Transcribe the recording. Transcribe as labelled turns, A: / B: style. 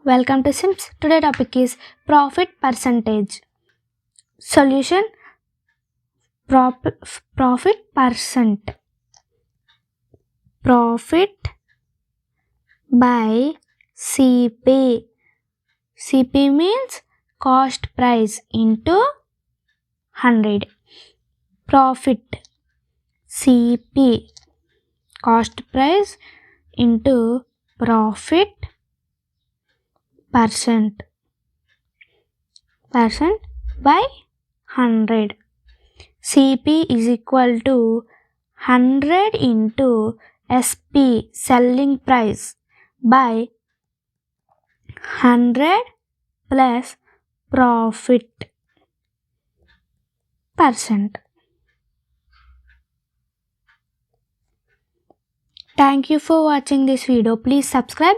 A: Welcome to Sims. Today topic is profit percentage. Solution: profit percent. Profit by CP. CP means cost price into 100. Profit CP, cost price into profit percent by 100. CP is equal to 100 into SP, selling price, by 100 plus profit percent. Thank you for watching this video. Please subscribe.